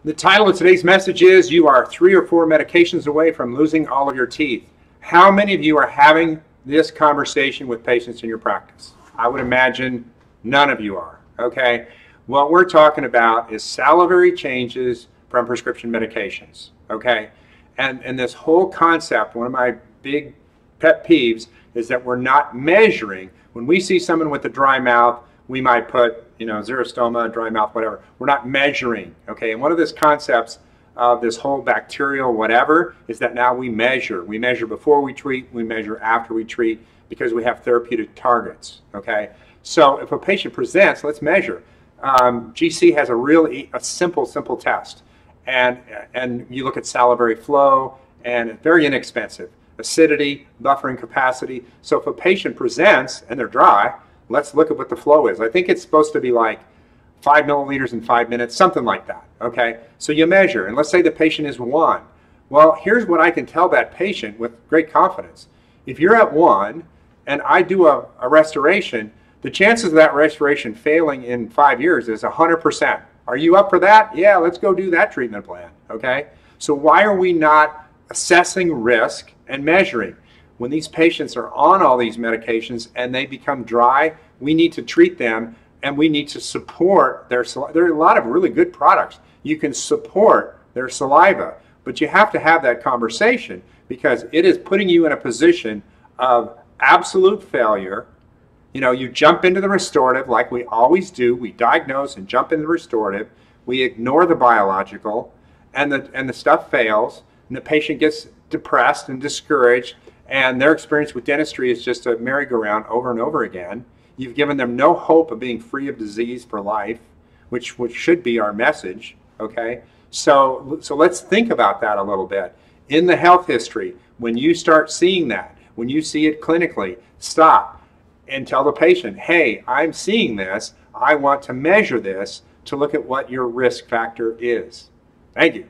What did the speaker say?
The title of today's message is, you are 3 or 4 medications away from losing all of your teeth. How many of you are having this conversation with patients in your practice? I would imagine none of you are, okay? What we're talking about is salivary changes from prescription medications, okay? And this whole concept, one of my big pet peeves, is that we're not measuring. When we see someone with a dry mouth, we might put, xerostoma, dry mouth, whatever. We're not measuring, okay? And one of these concepts of this whole bacterial whatever is that now we measure. We measure before we treat, we measure after we treat, because we have therapeutic targets, okay? So if a patient presents, let's measure. GC has a simple test. And you look at salivary flow, and it's very inexpensive. Acidity, buffering capacity. So if a patient presents and they're dry, let's look at what the flow is. I think it's supposed to be like 5 milliliters in 5 minutes, something like that, okay? So you measure, and let's say the patient is 1. Well, here's what I can tell that patient with great confidence. If you're at 1 and I do a restoration, the chances of that restoration failing in 5 years is 100%. Are you up for that? Yeah, let's go do that treatment plan, okay? So why are we not assessing risk and measuring? When these patients are on all these medications and they become dry, we need to treat them and we need to support their saliva. There are a lot of really good products. You can support their saliva, but you have to have that conversation because it is putting you in a position of absolute failure. You jump into the restorative like we always do. We diagnose and jump into the restorative. We ignore the biological, and the stuff fails, and the patient gets depressed and discouraged, and their experience with dentistry is just a merry-go-round over and over again. You've given them no hope of being free of disease for life, which should be our message, okay? So let's think about that a little bit. In the health history, when you start seeing that, when you see it clinically, stop and tell the patient, hey, I'm seeing this. I want to measure this to look at what your risk factor is. Thank you.